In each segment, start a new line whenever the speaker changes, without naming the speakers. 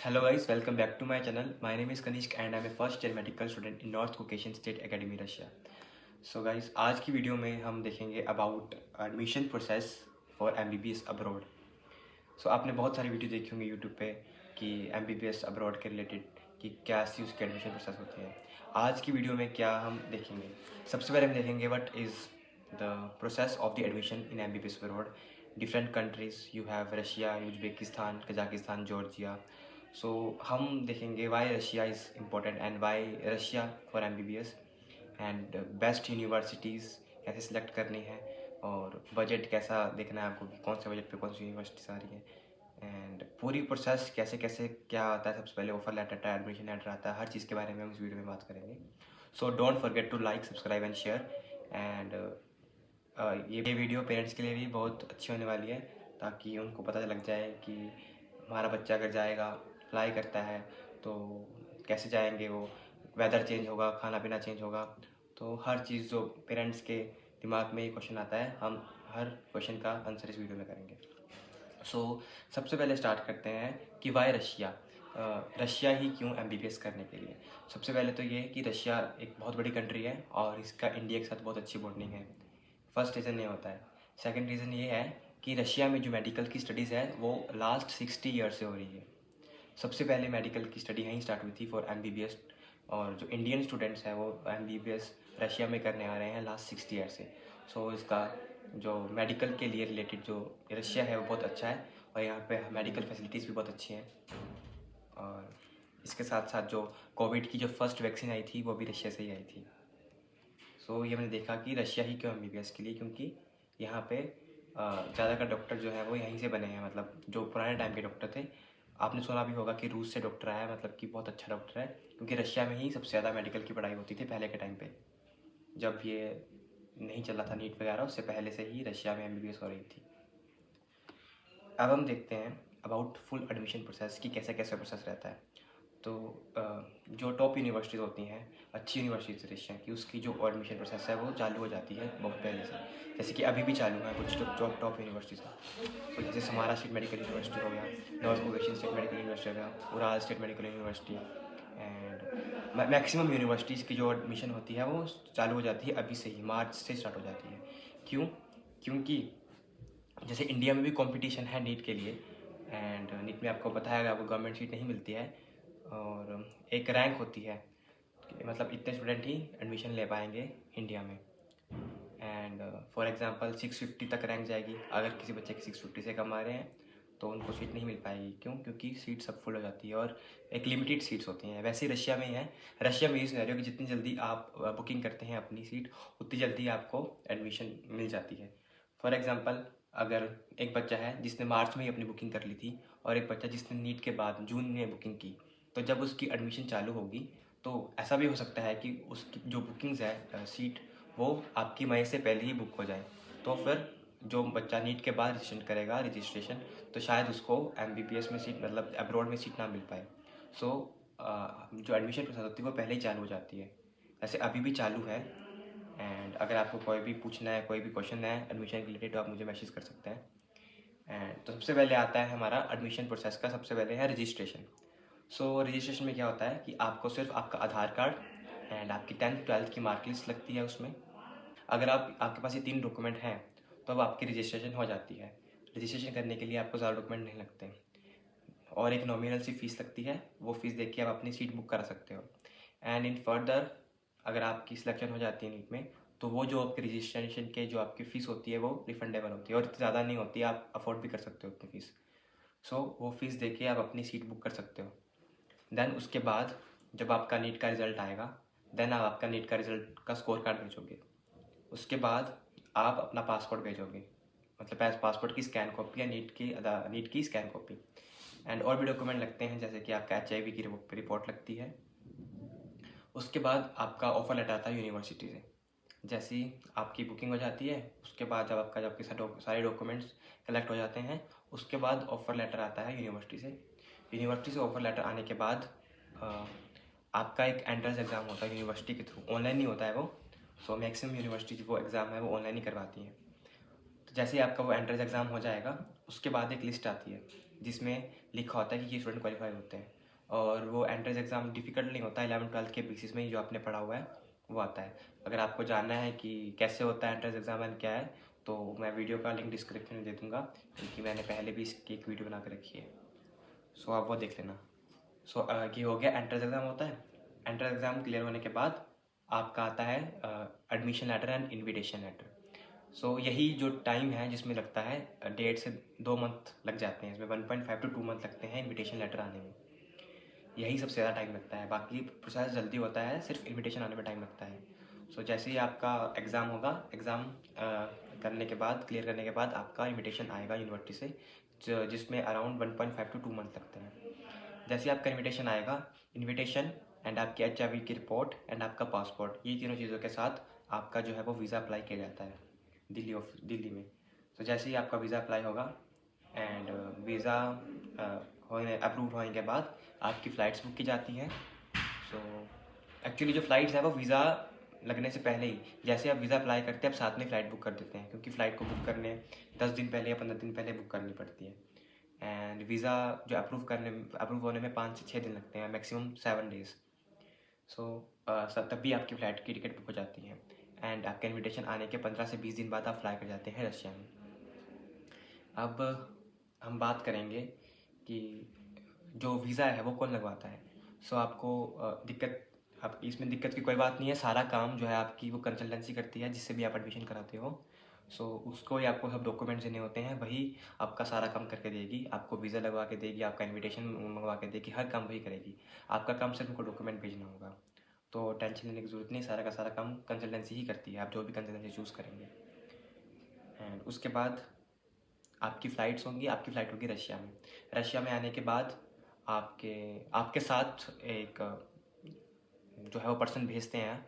Hello guys, welcome back to my channel. My name is Kanishk and I'm a first year medical student in North Caucasian State Academy, Russia. So guys, आज की video में हम देखेंगे about admission process for MBBS abroad. So आपने बहुत सारी video देखी होंगी यूट्यूब पे कि MBBS अब्रॉड के रिलेटेड कि क्या सी उसकी एडमिशन प्रोसेस होती है. आज की वीडियो में क्या हम देखेंगे, सबसे पहले हम देखेंगे what is the process of the admission in MBBS abroad. Different countries you have Russia, Uzbekistan, Kazakhstan, Georgia. So हम देखेंगे why Russia is important and why Russia for MBBS and best universities कैसे select करनी है और budget कैसा देखना है आपको कि कौन से बजट पे कौन सी यूनिवर्सिटीज़ आ रही है एंड पूरी प्रोसेस कैसे कैसे क्या आता है. सबसे पहले ऑफर लेटर आता है, एडमिशन लेटर आता है, हर चीज़ के बारे में हम इस वीडियो में बात करेंगे. So don't forget to like, subscribe and share. And ये वीडियो पेरेंट्स के लिए भी बहुत अच्छी होने वाली है ताकि उनको पता लग जाए कि हमारा बच्चा अगर जाएगा अप्लाई करता है तो कैसे जाएंगे, वो वेदर चेंज होगा, खाना पीना चेंज होगा, तो हर चीज़ जो पेरेंट्स के दिमाग में ये क्वेश्चन आता है हम हर क्वेश्चन का आंसर इस वीडियो में करेंगे. सो सबसे पहले स्टार्ट करते हैं कि वाई रशिया. रशिया ही क्यों MBBS करने के लिए. सबसे पहले तो ये कि रशिया एक बहुत बड़ी कंट्री है और इसका इंडिया के साथ बहुत अच्छी बॉन्डिंग है. फर्स्ट रीज़न ये होता है. सेकंड रीज़न ये है कि रशिया में जो मेडिकल की स्टडीज़ है वो लास्ट 60 ईयर से हो रही है. सबसे पहले मेडिकल की स्टडी यहीं स्टार्ट हुई थी फॉर MBBS और जो इंडियन स्टूडेंट्स हैं वो MBBS रशिया में करने आ रहे हैं लास्ट 60 ईयर से. सो इसका जो मेडिकल के लिए रिलेटेड जो रशिया है वो बहुत अच्छा है और यहाँ पे मेडिकल फैसिलिटीज़ भी बहुत अच्छी हैं. और इसके साथ साथ जो कोविड की जो फर्स्ट वैक्सीन आई थी वो भी रशिया से ही आई थी. सो ये मैंने देखा कि रशिया ही क्यों MBBS के लिए, क्योंकि यहाँ पे ज़्यादातर डॉक्टर जो है वो यहीं से बने हैं. मतलब जो पुराने टाइम के डॉक्टर थे, आपने सुना भी होगा कि रूस से डॉक्टर आया, मतलब कि बहुत अच्छा डॉक्टर है, क्योंकि रशिया में ही सबसे ज़्यादा मेडिकल की पढ़ाई होती थी पहले के टाइम पे. जब ये नहीं चला था नीट वगैरह, उससे पहले से ही रशिया में MBBS हो रही थी. अब हम देखते हैं अबाउट फुल एडमिशन प्रोसेस की कैसे कैसे प्रोसेस रहता है. तो जो टॉप यूनिवर्सिटीज़ होती हैं, अच्छी यूनिवर्सिटीज़ रशिया की, उसकी जो एडमिशन प्रोसेस है वो चालू हो जाती है बहुत पहले से. जैसे कि अभी भी चालू है कुछ टॉप यूनिवर्सिटीज़ हैं. तो जैसे समारा स्टेट मेडिकल यूनिवर्सिटी हो गया, north Caucasian state medical university हो गया, Ural state medical university and maximum universities की जो एडमिशन होती है वो चालू हो जाती है अभी से ही, मार्च से स्टार्ट हो जाती है. क्यों? क्योंकि जैसे इंडिया में भी कंपटीशन है नीट के लिए एंड नीट में आपको बताया गया आपको गवर्नमेंट सीट नहीं मिलती है और एक रैंक होती है कि मतलब इतने स्टूडेंट ही एडमिशन ले पाएंगे इंडिया में. एंड फॉर एग्जांपल 650 तक रैंक जाएगी. अगर किसी बच्चे की 650 से कम आ रहे हैं तो उनको सीट नहीं मिल पाएगी. क्यों? क्योंकि सीट सब फुल हो जाती है और एक लिमिटेड सीट्स होती हैं. वैसे ही रशिया में ही है. रशिया में ये सिनेरियो कि जितनी जल्दी आप बुकिंग करते हैं अपनी सीट, उतनी जल्दी आपको एडमिशन मिल जाती है. फॉर एग्जांपल अगर एक बच्चा है जिसने मार्च में ही अपनी बुकिंग कर ली थी और एक बच्चा जिसने नीट के बाद जून में बुकिंग की, तो जब उसकी एडमिशन चालू होगी तो ऐसा भी हो सकता है कि उसकी जो बुकिंग्स है सीट वो आपकी मई से पहले ही बुक हो जाए. तो फिर जो बच्चा नीट के बाद करेगा रजिस्ट्रेशन, तो शायद उसको MBBS में सीट, मतलब अब्रॉड में सीट ना मिल पाए. सो जो एडमिशन प्रोसेस होती है वो पहले ही चालू हो जाती है. ऐसे अभी भी चालू है. एंड अगर आपको कोई भी पूछना है, कोई भी क्वेश्चन है एडमिशन के रिलेटेड, तो आप मुझे मैसेज कर सकते हैं. एंड तो सबसे पहले आता है हमारा एडमिशन प्रोसेस का, सबसे पहले है रजिस्ट्रेशन. सो रजिस्ट्रेशन में क्या होता है कि आपको सिर्फ आपका आधार कार्ड एंड आपकी 10th 12th की मार्कलिस्ट लगती है उसमें. अगर आपके पास ये 3 डॉक्यूमेंट हैं तो अब आपकी रजिस्ट्रेशन हो जाती है. रजिस्ट्रेशन करने के लिए आपको ज़्यादा डॉक्यूमेंट नहीं लगते और एक नॉमिनल सी फीस लगती है. वो फीस देख के आप अपनी सीट बुक करा सकते हो. एंड इन फर्दर अगर आपकी सिलेक्शन हो जाती है नीट में, तो वो जो आपके रजिस्ट्रेशन के जो आपकी फ़ीस होती है वो रिफंडेबल होती है और इतनी ज़्यादा नहीं होती, आप अफोर्ड भी कर सकते हो उतनी फ़ीस. सो वो फीस दे के आप अपनी सीट बुक कर सकते हो. देन उसके बाद जब आपका नीट का रिज़ल्ट आएगा, देन आप आपका नीट का रिज़ल्ट का स्कोर कार्ड भेजोगे. उसके बाद आप अपना पासपोर्ट भेजोगे, मतलब पासपोर्ट की स्कैन कॉपी या नीट की स्कैन कॉपी. एंड और भी डॉक्यूमेंट लगते हैं, जैसे कि आपका HIV की रिपोर्ट लगती है. उसके बाद आपका ऑफर लेटर आता है यूनिवर्सिटी से. जैसे ही आपकी बुकिंग हो जाती है, उसके बाद जब आपके सारे डॉक्यूमेंट्स कलेक्ट हो जाते हैं, उसके बाद ऑफर लेटर आता है यूनिवर्सिटी से. यूनिवर्सिटी से ऑफर लेटर आने के बाद आपका एक एंट्रेंस एग्ज़ाम होता है यूनिवर्सिटी के थ्रू, ऑनलाइन नहीं होता है वो. सो मैक्सिमम यूनिवर्सिटी वो एग्ज़ाम है वो ऑनलाइन ही करवाती हैं. तो जैसे ही आपका वो एंट्रेंस एग्ज़ाम हो जाएगा, उसके बाद एक लिस्ट आती है. जिसमें लिखा होता है कि ये स्टूडेंट क्वालिफाई होते हैं, और वो एंट्रेंस एग्ज़ाम डिफ़िकल्ट नहीं होता, 11th-12th के बेसिस में ही जो आपने पढ़ा हुआ है वो आता है। अगर आपको जानना है कि कैसे होता है एंट्रेंस एग्ज़ाम एंड क्या है, तो मैं वीडियो का लिंक डिस्क्रिप्शन में दे दूँगा, क्योंकि मैंने पहले भी इसकी एक वीडियो बना के रखी है, सो आप वो देख लेना। सो ये हो गया एंट्रेंस एग्ज़ाम होता है। एंट्रेंस एग्ज़ाम क्लियर होने के बाद आपका आता है admission letter and invitation letter. So यही जो टाइम है जिसमें लगता है 1.5 से 2 मंथ लग जाते हैं, इसमें 1.5 to 2 मंथ लगते हैं इनविटेशन लेटर आने में। यही सबसे ज़्यादा टाइम लगता है, बाकी प्रोसेस जल्दी होता है, सिर्फ इनविटेशन आने में टाइम लगता है। सो जैसे ही आपका एग्ज़ाम होगा, एग्ज़ाम करने के बाद, क्लियर करने के बाद आपका इनविटेशन आएगा यूनिवर्सिटी से, जिसमें अराउंड 1.5 to 2 मंथ लगते हैं। जैसे ही आपका इनविटेशन आएगा, इनविटेशन एंड आपकी HIV की रिपोर्ट एंड आपका पासपोर्ट, ये तीनों चीज़ों के साथ आपका जो है वो वीज़ा अप्लाई किया जाता है दिल्ली में। तो जैसे ही आपका वीज़ा अप्लाई होगा एंड वीज़ा होने अप्रूव होने के बाद आपकी फ़्लाइट्स बुक की जाती हैं। सो एक्चुअली जो फ़्लाइट्स है वो वीज़ा लगने से पहले ही, जैसे आप वीज़ा अप्लाई करते हैं आप साथ में फ़्लाइट बुक कर देते हैं, क्योंकि फ़्लाइट को बुक करने 10 दिन पहले या 15 दिन पहले बुक करनी पड़ती है। एंड वीज़ा जो अप्रूव होने में 5 से 6 दिन लगते हैं, मैक्सिमम 7 डेज़। सो तब भी आपकी फ़्लाइट की टिकट बुक हो जाती है एंड आपका इनविटेशन आने के 15 से 20 दिन बाद आप फ्लाई कर जाते हैं रशिया में। अब हम बात करेंगे कि जो वीज़ा है वो कौन लगवाता है। सो आपको इसमें दिक्कत की कोई बात नहीं है, सारा काम जो है आपकी वो कंसल्टेंसी करती है जिससे भी आप एडमिशन कराते हो। सो उसको ही आपको सब डॉक्यूमेंट्स देने होते हैं, वही आपका सारा काम करके देगी, आपको वीज़ा लगवा के देगी, आपका इनविटेशन मंगवा के देगी, हर काम वही करेगी। आपका काम सिर्फ उनको डॉक्यूमेंट भेजना होगा, तो टेंशन लेने की ज़रूरत नहीं, सारा का सारा काम कंसल्टेंसी ही करती है, आप जो भी कंसल्टेंसी चूज़ करेंगे। एंड उसके बाद आपकी फ़्लाइट्स होंगी, आपकी फ़्लाइट होगी रशिया में। रशिया में आने के बाद आपके आपके साथ एक जो है वो पर्सन भेजते हैं,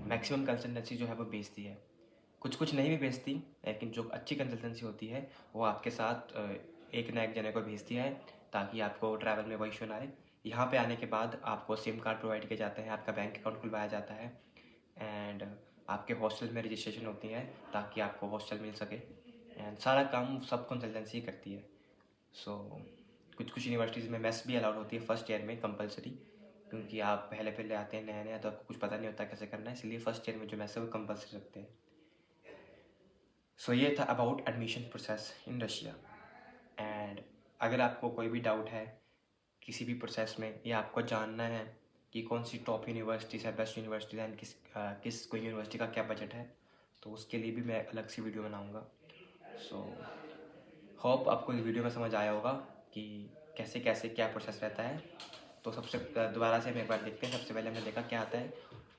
मैक्सिमम कंसल्टेंसी जो है वो भेजती है, कुछ कुछ नहीं भी भेजती, लेकिन जो अच्छी कंसल्टेंसी होती है वो आपके साथ एक ना एक जने को भेजती है, ताकि आपको ट्रैवल में कोई इशू ना आए। यहाँ पे आने के बाद आपको सिम कार्ड प्रोवाइड किए जाते हैं, आपका बैंक अकाउंट खुलवाया जाता है एंड आपके हॉस्टल में रजिस्ट्रेशन होती है ताकि आपको हॉस्टल मिल सके, एंड सारा काम सब कंसल्टेंसी करती है। सो कुछ कुछ यूनिवर्सिटीज़ में मेस भी अलाउड होती है फर्स्ट ईयर में कंपलसरी, क्योंकि आप पहले पहले आते हैं नया नया, तो आपको कुछ पता नहीं होता कैसे करना है, इसलिए फर्स्ट ईयर में जो मेस है वो कंपलसरी रखते हैं। सो ये था about admission process in Russia. And अगर आपको कोई भी डाउट है किसी भी प्रोसेस में, या आपको जानना है कि कौन सी टॉप यूनिवर्सिटीज़ है, बेस्ट यूनिवर्सिटीज़ है, किस कोई यूनिवर्सिटी का क्या बजट है, तो उसके लिए भी मैं अलग से वीडियो बनाऊँगा। सो होप आपको इस वीडियो में समझ आया होगा कि कैसे कैसे क्या प्रोसेस रहता है। तो सबसे दोबारा से हम एक बार देखते हैं। सबसे पहले हमने देखा क्या आता है,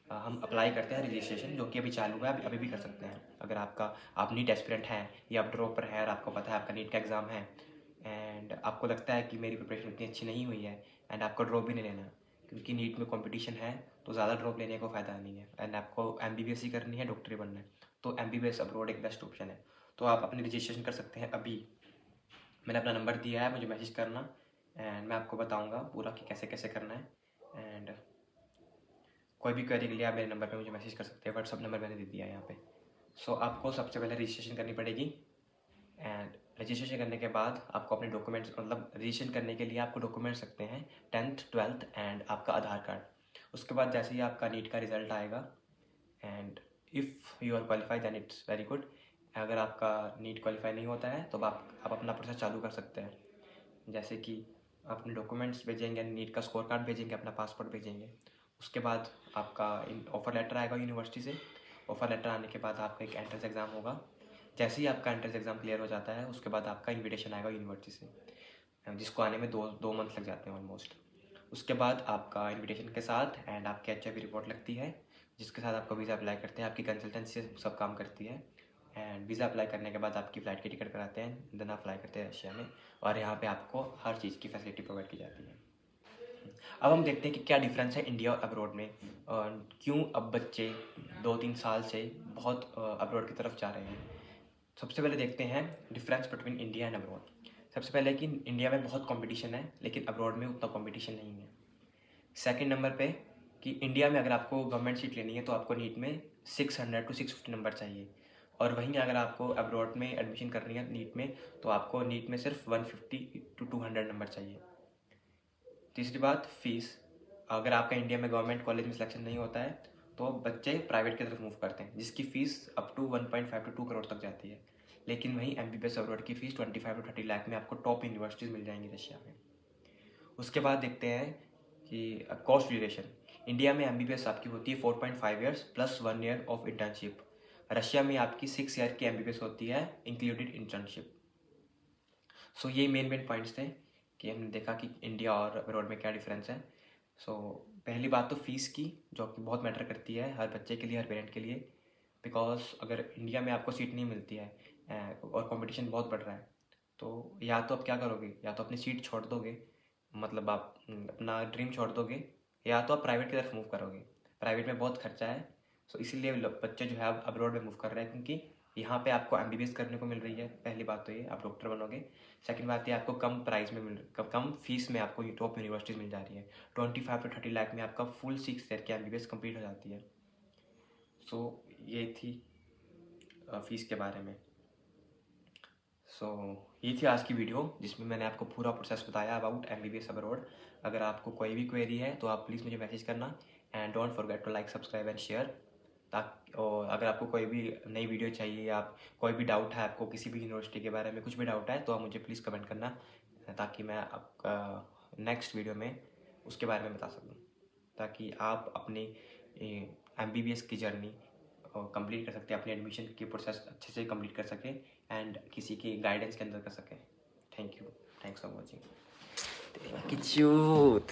हम अप्लाई करते हैं रजिस्ट्रेशन, जो कि अभी चालू है, अभी भी कर सकते हैं। अगर आप नीट एस्पिरेंट हैं या आप ड्रॉपर हैं और आपको पता है आपका नीट का एग्ज़ाम है एंड आपको लगता है कि मेरी प्रिपरेशन इतनी अच्छी नहीं हुई है एंड आपको ड्रॉप भी नहीं लेना, क्योंकि नीट में कंपटीशन है, तो ज़्यादा ड्रॉप लेने को फ़ायदा नहीं है एंड आपको MBBS ही करनी है, डॉक्टरी बनना है, तो MBBS अब्रॉड एक बेस्ट ऑप्शन है। तो आप अपनी रजिस्ट्रेशन कर सकते हैं अभी। मैंने अपना नंबर दिया है, मुझे मैसेज करना एंड मैं आपको बताऊंगा पूरा कि कैसे कैसे करना है। एंड कोई भी क्वेरी के लिए आप मेरे नंबर पे मुझे मैसेज कर सकते हैं, व्हाट्सअप नंबर मैंने दे दिया है यहाँ पे। सो आपको सबसे पहले रजिस्ट्रेशन करनी पड़ेगी एंड रजिस्ट्रेशन करने के बाद आपको अपने डॉक्यूमेंट्स, मतलब रजिस्ट्रेशन करने के लिए आपको डॉक्यूमेंट्स लगते हैं 10th 12th एंड आपका आधार कार्ड। उसके बाद जैसे ही आपका नीट का रिजल्ट आएगा and if you are qualify then it's very good. अगर आपका नीट क्वालिफाई नहीं होता है तो आप अपना प्रोसेस चालू कर सकते हैं, जैसे कि अपने डॉक्यूमेंट्स भेजेंगे, नीट का स्कोर कार्ड भेजेंगे, अपना पासपोर्ट भेजेंगे। उसके बाद आपका ऑफ़र लेटर आएगा यूनिवर्सिटी से। ऑफ़र लेटर आने के बाद आपका एक एंट्रेंस एग्ज़ाम होगा। जैसे ही आपका एंट्रेंस एग्ज़ाम क्लियर हो जाता है उसके बाद आपका इन्विटेशन आएगा यूनिवर्सिटी से, जिसको आने में दो मंथ लग जाते हैं ऑलमोस्ट। उसके बाद आपका इन्विटेशन के साथ एंड आपकी HIV रिपोर्ट लगती है, जिसके साथ आपको वीज़ा अप्लाई करते हैं, आपकी कंसल्टेंसी से सब काम करती है एंड वीज़ा अप्लाई करने के बाद आपकी फ़्लाइट की टिकट कराते हैं, देन आप फ्लाई करते हैं रशिया में, और यहाँ पे आपको हर चीज़ की फैसिलिटी प्रोवाइड की जाती है। अब हम देखते हैं कि क्या डिफरेंस है इंडिया और अब्रॉड में, क्यों अब बच्चे 2-3 साल से बहुत अब्रॉड की तरफ जा रहे हैं। सबसे पहले देखते हैं difference between India and abroad. सबसे पहले कि इंडिया में बहुत कंपटीशन है, लेकिन अब्रॉड में उतना कंपटीशन नहीं है। सेकंड नंबर पे कि इंडिया में अगर आपको गवर्नमेंट सीट लेनी है तो आपको नीट में 600 to 650 नंबर चाहिए, और वहीं अगर आपको अब्रॉड में एडमिशन करनी है नीट में, तो आपको नीट में सिर्फ 150 to 200 नंबर चाहिए। तीसरी बात, फीस। अगर आपका इंडिया में गवर्नमेंट कॉलेज में सिलेक्शन नहीं होता है तो बच्चे प्राइवेट की तरफ मूव करते हैं, जिसकी fees up to 1.5 to 2 crore तक जाती है। लेकिन वहीं MBBS अब्रॉड की फ़ीस 25 to 30 लाख में आपको टॉप यूनिवर्सिटीज़ मिल जाएंगी रशिया में। उसके बाद देखते हैं कि कॉस्ट ड्यूरेशन। इंडिया में MBBS आपकी होती है 4.5 years plus 1 year of internship. Russia में आपकी 6 ईयर की MBBS होती है इंक्लूडेड इंटर्नशिप। सो ये मेन पॉइंट्स थे कि हमने देखा कि इंडिया और अब्रॉड में क्या डिफरेंस है। सो पहली बात तो फ़ीस की, जो कि बहुत मैटर करती है हर बच्चे के लिए, हर पेरेंट के लिए। बिकॉज अगर इंडिया में आपको सीट नहीं मिलती है और कंपटीशन बहुत बढ़ रहा है, तो या तो आप क्या करोगे, या तो अपनी सीट छोड़ दोगे, मतलब आप अपना ड्रीम छोड़ दोगे, या तो आप प्राइवेट की तरफ मूव करोगे। प्राइवेट में बहुत खर्चा है। सो इसीलिए बच्चे जो है अब अब्रॉड में मूव कर रहे हैं, क्योंकि यहाँ पे आपको MBBS करने को मिल रही है। पहली बात तो ये, आप डॉक्टर बनोगे। सेकंड बात ये, आपको कम प्राइस में कम फीस में आपको टॉप यूनिवर्सिटीज़ मिल जा रही है। 25 to 30 लाख में आपका फुल 6 ईयर की MBBS कंप्लीट हो जाती है। सो ये थी फीस के बारे में। सो ये थी आज की वीडियो, जिसमें मैंने आपको पूरा प्रोसेस बताया अबाउट MBBS अब्रॉड। अगर आपको कोई भी क्वेरी है तो आप प्लीज़ मुझे मैसेज करना, and don't forget to like, subscribe and share. ताकि, और अगर आपको कोई भी नई वीडियो चाहिए, या आप कोई भी डाउट है, आपको किसी भी यूनिवर्सिटी के बारे में कुछ भी डाउट है, तो आप मुझे प्लीज़ कमेंट करना, ताकि मैं आपका नेक्स्ट वीडियो में उसके बारे में बता सकूँ, ताकि आप अपनी MBBS की जर्नी कंप्लीट कर सकते हैं, अपने एडमिशन की प्रोसेस अच्छे से कंप्लीट कर सकें, एंड किसी की गाइडेंस के अंदर कर सकें। Thank you, thanks for watching.
Cute.